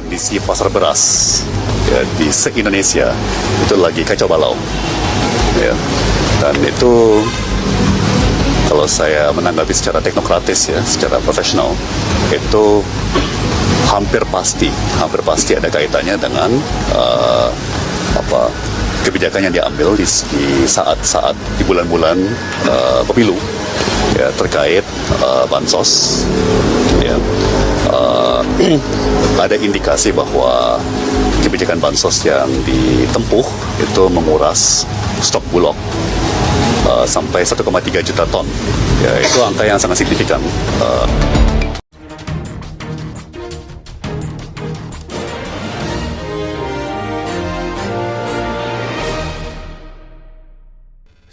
kondisi pasar beras ya, di se-Indonesia itu lagi kacau balau. Ya. Dan itu kalau saya menanggapi secara teknokratis ya, secara profesional, itu hampir pasti ada kaitannya dengan kebijakan yang diambil di saat-saat di bulan-bulan pemilu ya, terkait bansos ya. Ada indikasi bahwa kebijakan bansos yang ditempuh itu menguras stok bulog sampai 1,3 juta ton ya, itu angka yang sangat signifikan.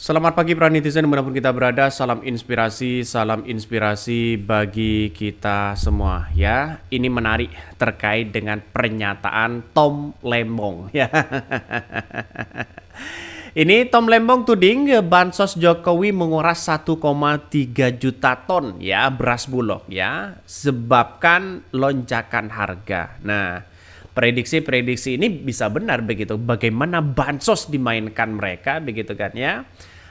Selamat pagi para netizen dimanapun kita berada, salam inspirasi bagi kita semua ya. Ini menarik terkait dengan pernyataan Tom Lembong ya. Ini Tom Lembong tuding bansos Jokowi menguras 1,3 juta ton ya beras bulog ya, sebabkan lonjakan harga. Nah, prediksi ini bisa benar begitu. Bagaimana bansos dimainkan mereka begitu kan ya.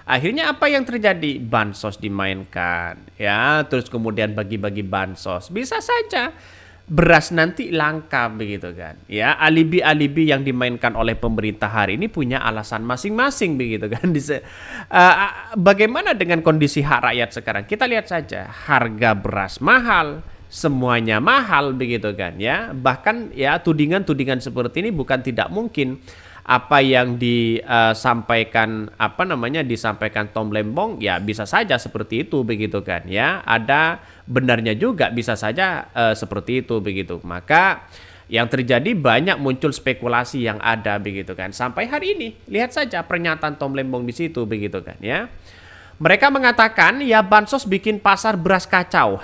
Akhirnya apa yang terjadi? Bansos dimainkan ya, terus kemudian bagi-bagi bansos. Bisa saja beras nanti langka begitu kan ya. Alibi-alibi yang dimainkan oleh pemerintah hari ini punya alasan masing-masing begitu kan. Bagaimana dengan kondisi hak rakyat sekarang? Kita lihat saja, harga beras mahal, semuanya mahal begitu kan ya. Bahkan ya tudingan-tudingan seperti ini bukan tidak mungkin. Apa yang disampaikan disampaikan Tom Lembong ya bisa saja seperti itu begitu kan ya. Ada benarnya juga bisa saja seperti itu begitu. Maka yang terjadi banyak muncul spekulasi yang ada begitu kan. Sampai hari ini lihat saja pernyataan Tom Lembong di situ begitu kan ya. Mereka mengatakan ya bansos bikin pasar beras kacau.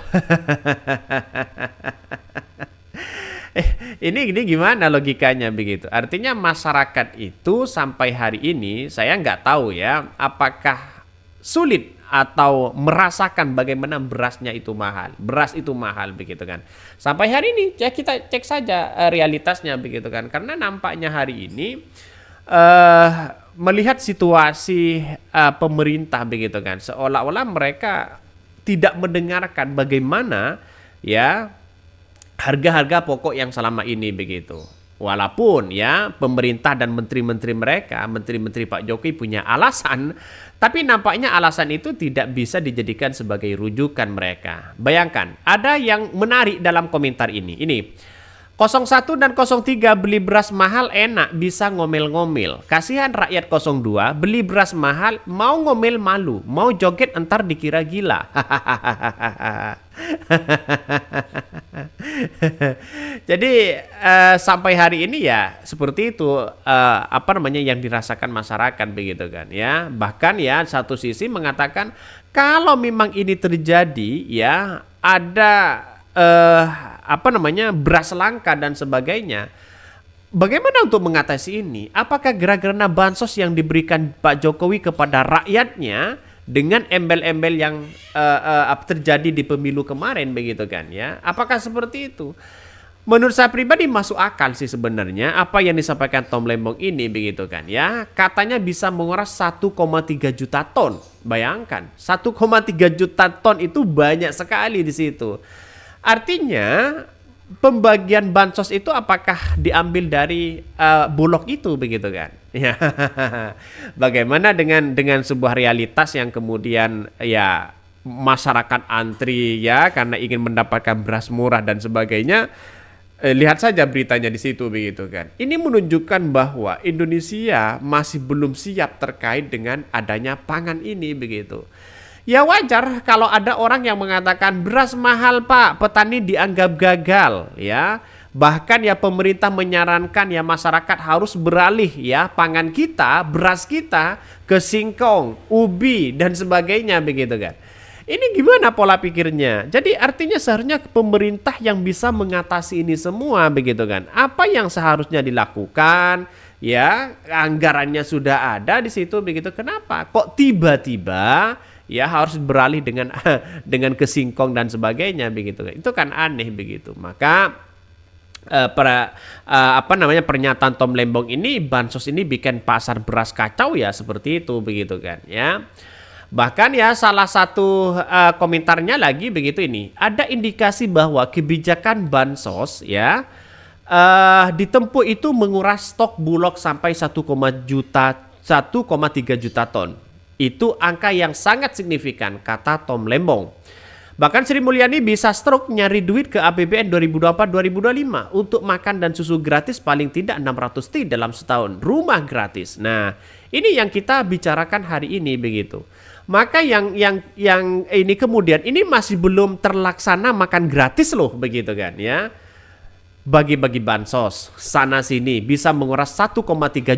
Ini gimana logikanya begitu? Artinya masyarakat itu sampai hari ini saya nggak tahu ya apakah sulit atau merasakan bagaimana beras itu mahal begitu kan. Sampai hari ini ya kita cek saja realitasnya begitu kan. Karena nampaknya hari ini melihat situasi pemerintah begitu kan, seolah-olah mereka tidak mendengarkan bagaimana ya harga-harga pokok yang selama ini begitu. Walaupun ya pemerintah dan menteri-menteri Pak Jokowi punya alasan, tapi nampaknya alasan itu tidak bisa dijadikan sebagai rujukan mereka. Bayangkan, ada yang menarik dalam komentar ini. Ini 01 dan 03 beli beras mahal enak bisa ngomel-ngomel. Kasihan rakyat 02 beli beras mahal mau ngomel malu, mau joget entar dikira gila. Jadi sampai hari ini ya seperti itu yang dirasakan masyarakat begitu kan ya. Bahkan ya satu sisi mengatakan kalau memang ini terjadi ya ada beras langka dan sebagainya. Bagaimana untuk mengatasi ini? Apakah gara-gara bansos yang diberikan Pak Jokowi kepada rakyatnya dengan embel-embel yang terjadi di pemilu kemarin begitu kan ya? Apakah seperti itu? Menurut saya pribadi masuk akal sih sebenarnya apa yang disampaikan Tom Lembong ini begitu kan ya. Katanya bisa menguras 1,3 juta ton. Bayangkan, 1,3 juta ton itu banyak sekali di situ. Artinya pembagian bansos itu apakah diambil dari bulog itu begitu kan? Ya. Bagaimana dengan sebuah realitas yang kemudian ya masyarakat antri ya karena ingin mendapatkan beras murah dan sebagainya. Lihat saja beritanya di situ begitu kan. Ini menunjukkan bahwa Indonesia masih belum siap terkait dengan adanya pangan ini begitu. Ya wajar kalau ada orang yang mengatakan beras mahal Pak, petani dianggap gagal ya. Bahkan ya pemerintah menyarankan ya masyarakat harus beralih ya pangan kita, beras kita ke singkong, ubi dan sebagainya begitu kan. Ini gimana pola pikirnya? Jadi artinya seharusnya pemerintah yang bisa mengatasi ini semua begitu kan. Apa yang seharusnya dilakukan? Ya, anggarannya sudah ada di situ begitu. Kenapa? Kok tiba-tiba ya harus beralih dengan ke singkong dan sebagainya begitu. Itu kan aneh begitu. Maka pernyataan Tom Lembong ini, bansos ini bikin pasar beras kacau ya, seperti itu begitu kan ya. Bahkan ya salah satu komentarnya lagi begitu ini, ada indikasi bahwa kebijakan bansos ya ditempuh itu menguras stok Bulog sampai 1,3 juta ton. Itu angka yang sangat signifikan, kata Tom Lembong. Bahkan Sri Mulyani bisa stroke nyari duit ke APBN 2024-2025 untuk makan dan susu gratis paling tidak 600 T dalam setahun. Rumah gratis. Nah, ini yang kita bicarakan hari ini begitu. Maka yang ini kemudian ini masih belum terlaksana makan gratis loh begitu kan ya. Bagi-bagi bansos sana sini bisa menguras 1,3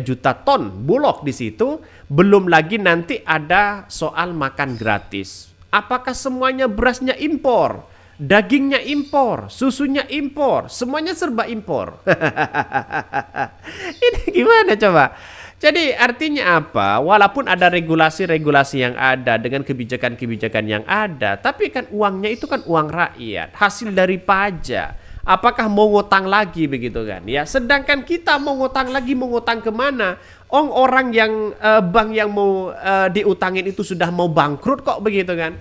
juta ton Bulog di situ, belum lagi nanti ada soal makan gratis. Apakah semuanya berasnya impor, dagingnya impor, susunya impor, semuanya serba impor? Ini gimana coba? Jadi artinya apa? Walaupun ada regulasi-regulasi yang ada dengan kebijakan-kebijakan yang ada, tapi kan uangnya itu kan uang rakyat, hasil dari pajak. Apakah mau ngutang lagi begitu kan? Ya, sedangkan kita mau ngutang lagi, mau ngutang kemana? Orang yang bank yang mau diutangin itu sudah mau bangkrut kok begitu kan?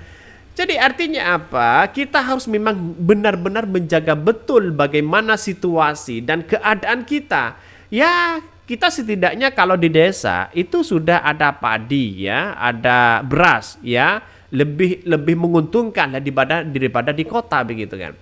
Jadi artinya apa? Kita harus memang benar-benar menjaga betul bagaimana situasi dan keadaan kita. Ya, kita setidaknya kalau di desa itu sudah ada padi ya, ada beras ya, lebih menguntungkan daripada di kota begitu kan.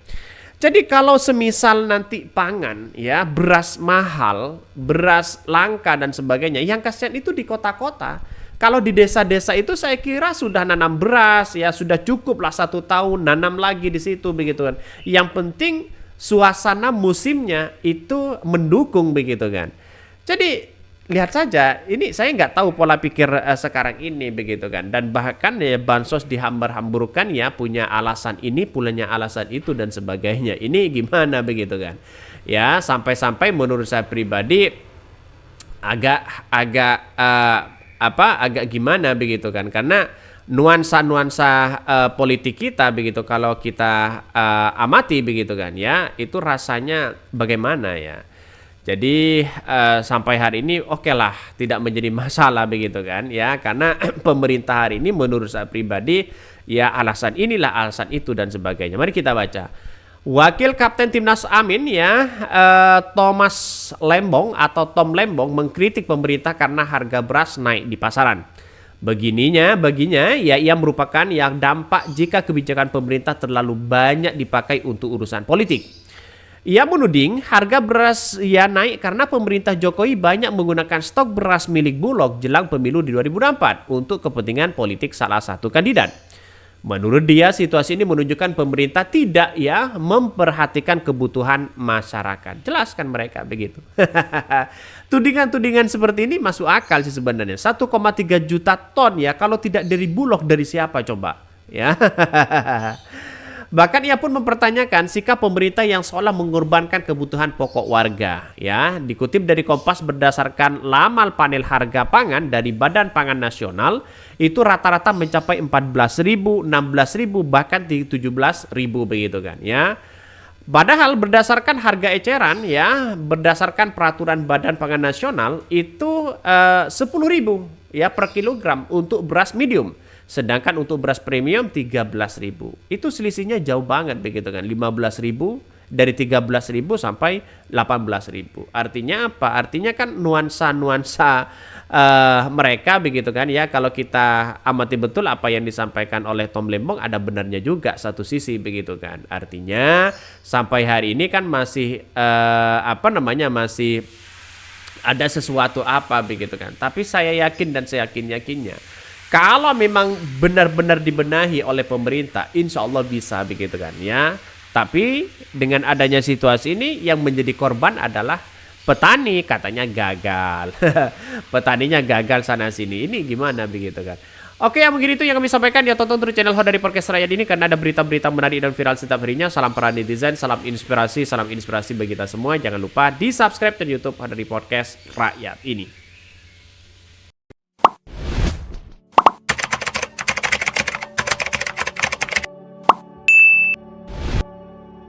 Jadi kalau semisal nanti pangan ya, beras mahal, beras langka dan sebagainya, yang kasihan itu di kota-kota. Kalau di desa-desa itu saya kira sudah nanam beras ya, sudah cukup lah 1 tahun nanam lagi di situ begitu kan. Yang penting suasana musimnya itu mendukung begitu kan. Jadi lihat saja, ini saya nggak tahu pola pikir sekarang ini begitu kan. Dan bahkan ya bansos dihambar-hamburkan ya, punya alasan ini, punya alasan itu dan sebagainya. Ini gimana begitu kan? Ya sampai-sampai menurut saya pribadi agak gimana begitu kan? Karena nuansa-nuansa politik kita begitu kalau kita amati begitu kan ya, itu rasanya bagaimana ya? Jadi sampai hari ini oke lah, tidak menjadi masalah begitu kan ya, karena pemerintah hari ini menurut saya pribadi ya alasan inilah alasan itu dan sebagainya. Mari kita baca. Wakil Kapten Timnas Amin ya, Thomas Lembong atau Tom Lembong mengkritik pemerintah karena harga beras naik di pasaran. Baginya ya, ia merupakan yang dampak jika kebijakan pemerintah terlalu banyak dipakai untuk urusan politik. Ia menuding harga beras ya naik karena pemerintah Jokowi banyak menggunakan stok beras milik Bulog jelang pemilu di 2024 untuk kepentingan politik salah satu kandidat. Menurut dia, situasi ini menunjukkan pemerintah tidak ya memperhatikan kebutuhan masyarakat. Jelaskan mereka begitu. Tudingan-tudingan seperti ini masuk akal sih sebenarnya. 1,3 juta ton ya, kalau tidak dari Bulog dari siapa coba? Ya. Bahkan ia pun mempertanyakan sikap pemerintah yang seolah mengorbankan kebutuhan pokok warga. Ya, dikutip dari Kompas berdasarkan laman panel harga pangan dari Badan Pangan Nasional, itu rata-rata mencapai 14.000, 16.000 bahkan 17.000 begitu kan ya. Padahal berdasarkan harga eceran ya, berdasarkan peraturan Badan Pangan Nasional itu 10.000 ya per kilogram untuk beras medium. Sedangkan untuk beras premium 13.000. Itu selisihnya jauh banget begitu kan. 15.000 dari 13.000 sampai 18.000. Artinya apa? Artinya kan nuansa-nuansa mereka begitu kan ya. Kalau kita amati betul apa yang disampaikan oleh Tom Lembong ada benarnya juga satu sisi begitu kan. Artinya sampai hari ini kan masih masih ada sesuatu apa begitu kan. Tapi saya yakin dan saya yakinnya kalau memang benar-benar dibenahi oleh pemerintah, insya Allah bisa begitu kan ya. Tapi dengan adanya situasi ini yang menjadi korban adalah petani, katanya gagal. Petaninya gagal sana sini. Ini gimana begitu kan? Oke, yang mungkin itu yang kami sampaikan. Ya, tonton terus channel Hot dari Podcast Rakyat ini karena ada berita-berita menarik dan viral setiap harinya. Salam para netizen, salam inspirasi bagi kita semua. Jangan lupa di subscribe dan YouTube Hot dari Podcast Rakyat ini.